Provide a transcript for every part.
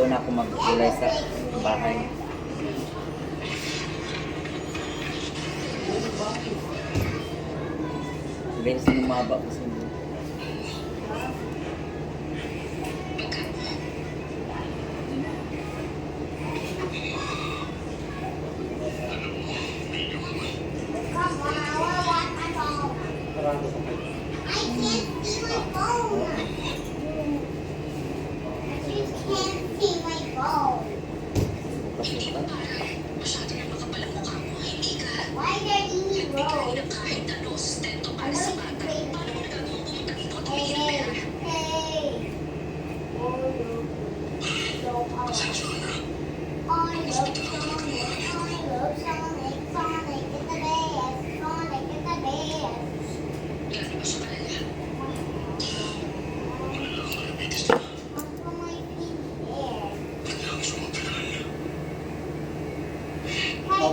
doon ako magkulay sa bahay. Bilis na lumaba kasi.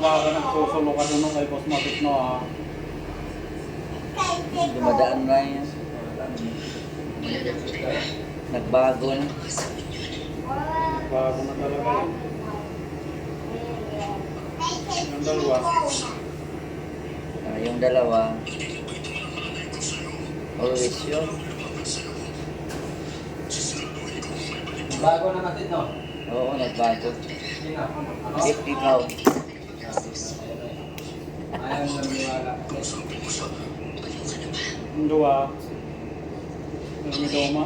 Baka nagsusulo ka doon kay cosmetic no ha. Dumadaan na yan. Nagbago na. Bago na talaga yun. Yung dalawa. Yung dalawa. Always yun. Bago na natin, no? Oo, nagbago. Sino? Ano? 50,000. Ayaw mo naniwala. Yung dua. Yung midoma.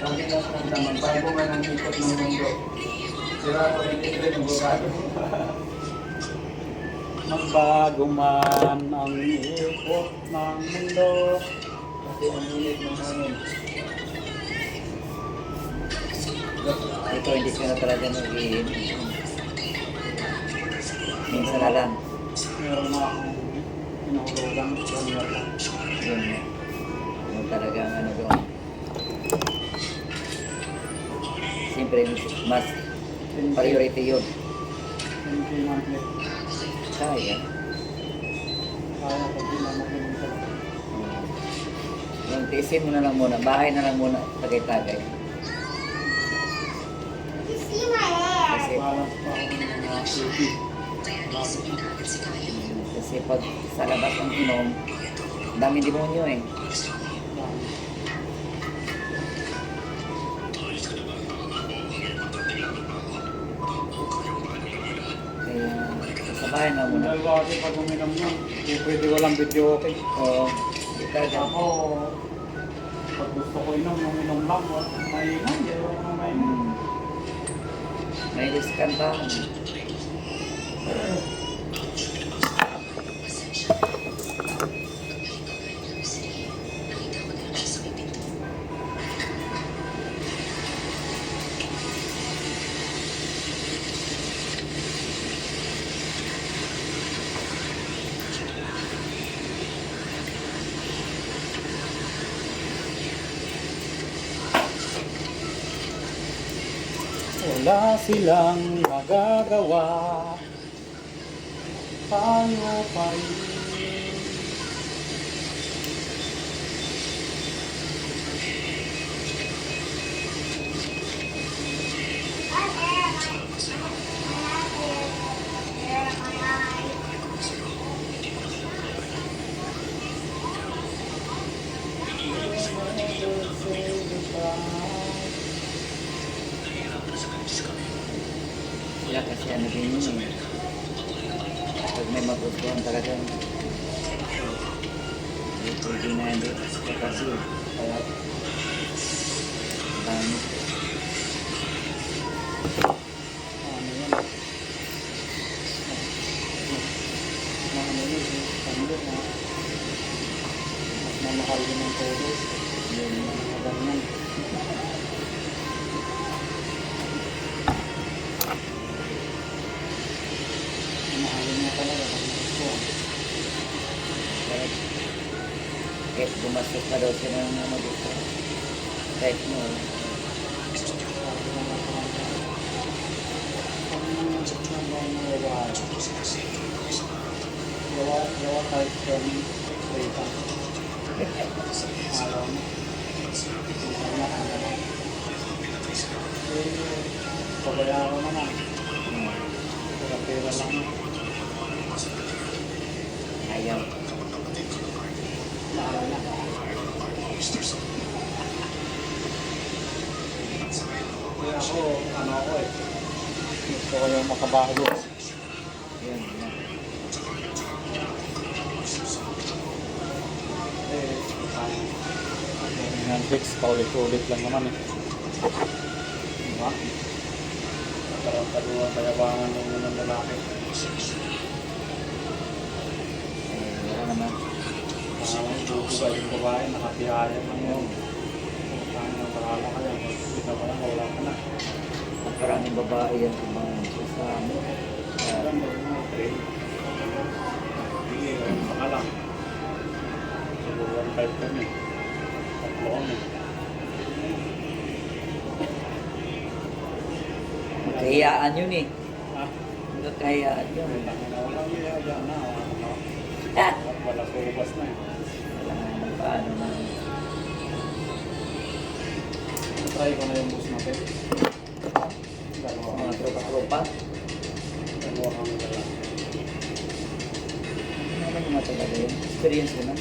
Pagkat lang naman, bago man ang ikot ng mundo. Sira ko yung ikot ng babago. Magbago man ang ikot ng mundo. Kasi ang init ng hangin. Ito, hindi ko na talaga nag-iim. Minsan na lang. Meron na akong pinahulugan. Yun. Yung talagang ano doon. Siyempre, mas priority yun. 20 monthly. Kaya. Kaya pag pinamakin sa Yung tiisin mo na lang muna. Bahay na lang muna. Tagay-tagay. Kasi, balance pa ako ng mga city. kasi pag sa labas ng inom, dami demonyo eh. Kaya sa bahay na muna. Dahil kasi pag uminom yun, hindi pwede walang video okay. Oo. Di talaga. Ako, pag gusto ko inom, yung inom lang, mainam, hindi ako mainam. May diskantahan. Wala silang magagawa, tayo pa rin. Sila kasi ano din yun eh. Pag may magustuhan talaga. Pwede na hindi. Kasi kaya dami. Ano yan? Ano yun? Ano yun? Mas mamahal din ang todo. Yun mga ganyan. Mahalin niya talaga pag nagustuhan. Kahit bumasok pa daw siya ng ano dito. Kahit mo. Gawa kahit kami straight ang araw na. Pabayaro naman. Pera lang. Ayaw. Araw na. Kaya ako, ano ako eh. Gusto ko yung makabago. Yun. Yan fix, paulit-ulit lang naman eh. Diba? Karoon-karoon, kayabangan ng lalaki. Wala naman. Parang bubuga yung babae, nakatihaya lang yun. Kung ng bahala ka yan, kita pa lang, wala ka na. Maraming babae yan sa mga sa ano. Alam mo, okay. Hindi, baka lang. Siguro 1.5 kami. Tatlo kami. Kayaan yun eh. Ha? Kayaan yun. Walang iya dyan na. Wala subas na eh. Wala naman paano na. Try ko na yung bus natin. Dalawa Mga tropa-tropa. Dalawa kami dala. Ano naman yung matagal yun? Experience ko na.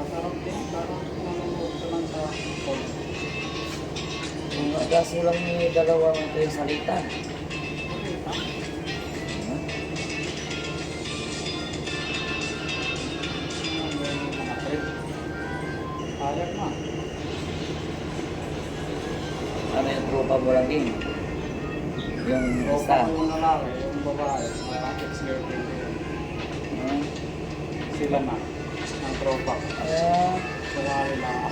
Sarap din. Parang nanonood ka lang sa phone. Kung kaso lang may dalawang ito yung salita. Ayat na. Ano yung tropa mo lang din? Yung isa. Yung lalaki, yung babae, mga ex-girlfriend ko yun. Sila na. Ang tropa. Sawali lang ako.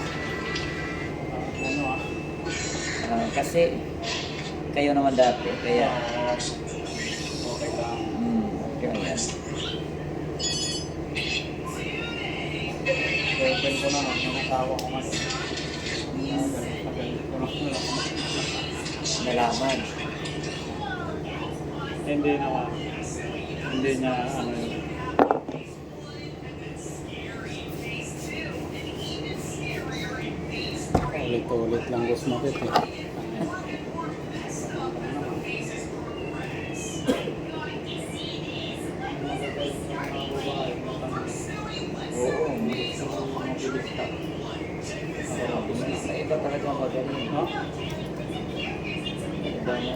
Ano ah. Kasi kayo naman dati, kaya Okay lang. kaya yan. Girlfriend ko na lang, yung asawa ko man. Nagalit ko na lang. Nalaman. Hindi naman. Hindi niya ano yun. Ulit-ulit lang gusto makit eh. Oo, mabilis ka. Iba talaga magaling. No? Iba na.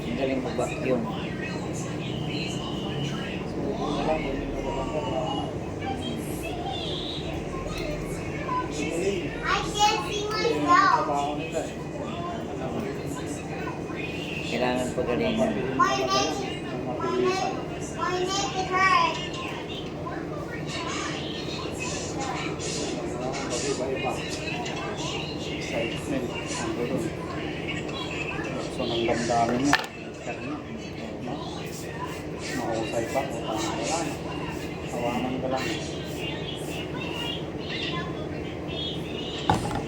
Ang galing mag-vacuum. Kailangan pagalingan. My neck it hurts. Iba-iba. Excitement. Ando doon. So, nang damdamin niya. Karina. No? Mahusay pa. O parang wala na. Hawanan ka lang.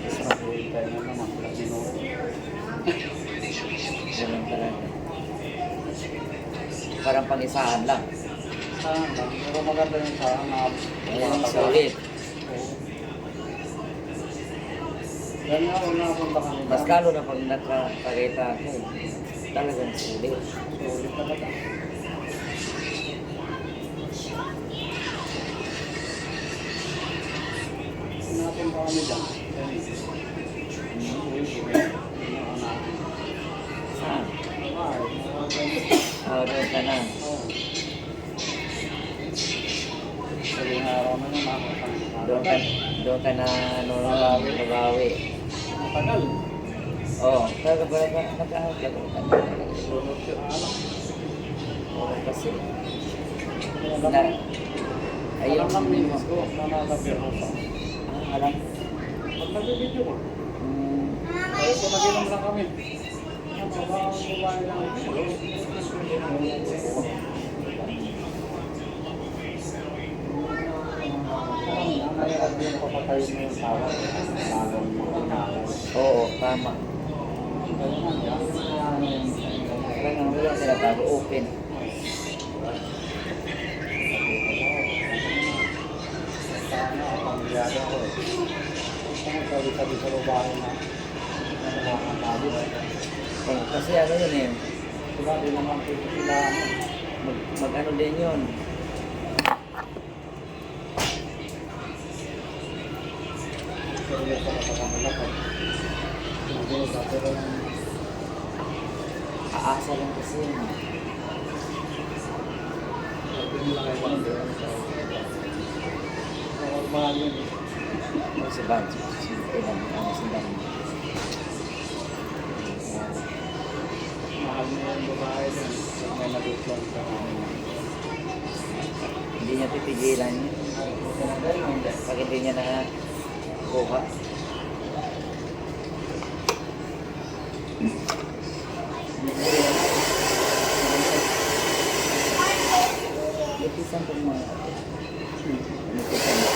Sarap ulit tayo na naman. Latino. Ganun talaga. Parang pang-isahan lang. Saan lang. Pero maganda yung saan na Ayun, solid. Yan nga, una punta kami. Mas lalo na pag nakakita ako, talagang solid. Sulit talaga. Napunta kami dyan. Yan eh. Uwi. Saan? Ay, Doon ka na. saling araw na yun, Doon ka na nabawi. matagal. Oo, talaga ba nakakagano ka na? Sunod yung alam. Oo, kasi Alam na, Ayun ayun, lang minis ko, nanatapir ko sa. alam. Pag nag-video ko, Mm, kaya ko nag-inom lang kami. Ano, baka ang babae lang. Kaya hindi mo papatay mo yung tao. Lalong inakay. Oo, tama. Kaya nga, yan. Kaya nga wala sila tago, open. Sana ako ang biyada ko eh. Sana sabi-sabi sa babae na nakakatabi. Oh, kasi ano yun eh, Diba, di naman sila mag-ano din yun. seryoso sa kanila pag hindi ba, pero Aasa lang kasi yun. sabi nila kayo kung hindi normal yun. Ano si Vance? Ano si Vance? Mahal niya yung babae din. Pag may nag-upload ka Hindi niya pipigilan yun. Pag hindi niya na kuha. Itisan ko mga itisan ko.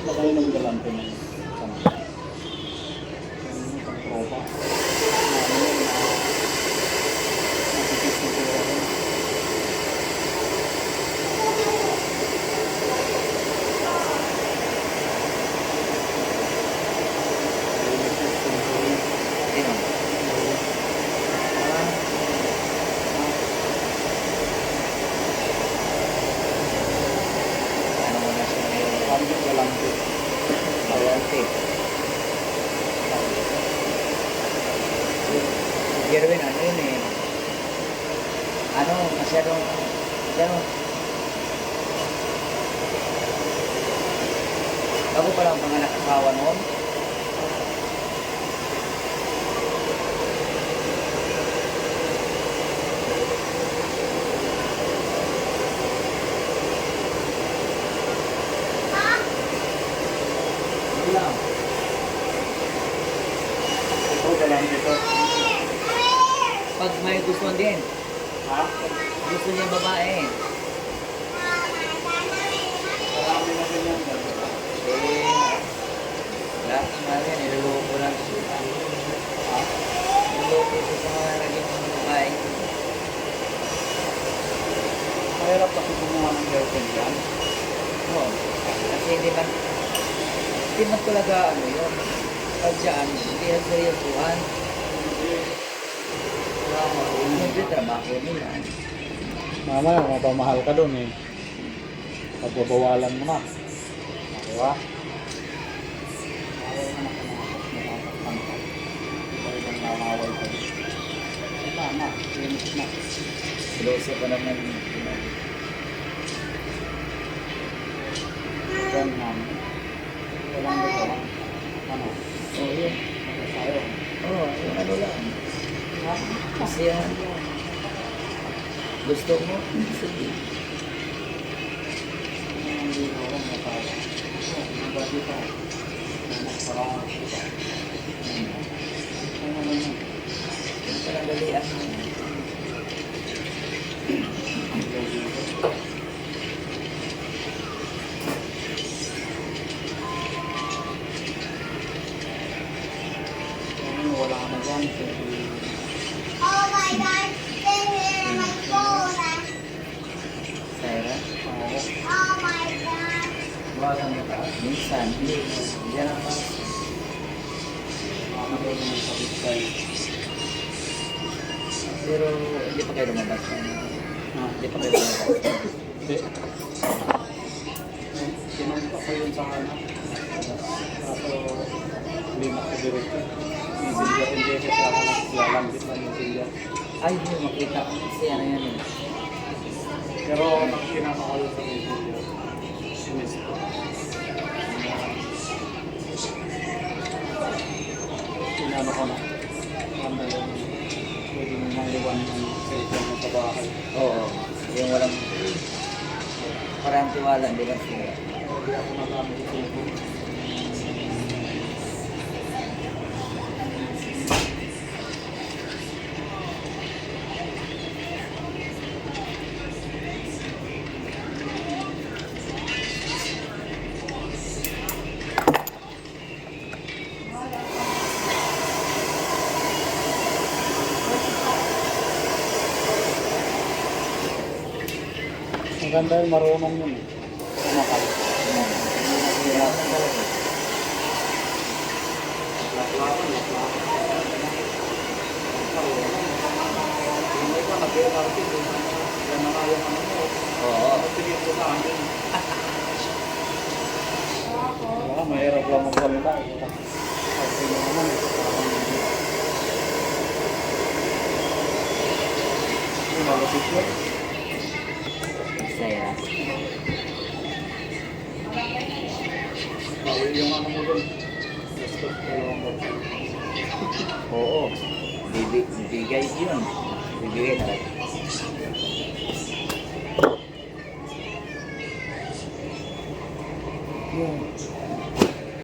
Lagay ng galante na yun. Yung tropa. Ayun. Ano mo na siya ngayon? Kami galante. Galante. Jerwin, ano yun eh? Ano, masyadong, gano'n. Bago pa lang panganak asawa noon. Wala. Ito galante to. Pag may gusto din, Ha? gusto niya babae. Marami na ganyan. Galante. Eh, lahat ng mga yan, niloloko lang siya. Ha? Niloloko siya sa mga naging babae. Mahirap kasi kumuha ng girlfriend yan. Oo. Kasi hindi man talaga ano yun. Pag dyan, hindi na seryosuhan. Siyempre, trabaho nila. Mamaya, mapamahal ka dun eh. Pagbabawalan mo na. Diba? Ayaw na nakakasaktan ka. Ikaw yung namawal ka. Wala na, finish na. Siloso pa naman. Yan namin. Walang gagawa. Ano? Oo, yun. Nakasayo. Oo, yung ano lang. Kasi yan. Gusto mo? Sige. Hindi ko akong nakasayo. Nabati ka. Nakasarangan kita. Ano naman yun? Yung parang dalian mo. Wala na dyan. Oh my God, stay here in my phone. Sarah? Oh my God. Bawasan mo ka. Minsan. Hindi. Diyan ang pas. Ano yung sabit kayo? Pero hindi pa kayo lumabas. Hindi pa kayo lumabas. Hindi. Sinunta ko yun sa anak. Kaso, hindi na ko direkto. Messenger, hindi siya sa anak. Lalambit na messenger. Ay, hindi makita. Kasi ano yan eh. Pero nakinama ko yun sa messenger. Miss ko. Sinano ko na. Kanda yun. Pwede mo maliwan ng cellphone mo sa bahay. Oo. Yung walang parang tiwala, hindi ba siya? Hindi ako nagamit ito. Maganda yung marunong yun. Kumakal. Nahihirapan talaga. Laklapan, laklapan. Yung iba nag-iartin, yan na nga yung ano mo. Oo. Tingin ko sa amin. Wala, mahirap lang magsalita. Kasi yung naman, parang yung malapit yun. Saya. Bawal yung ano mo doon. Gusto, dalawang box. Oo. Bibigay yun. Bibigay talaga.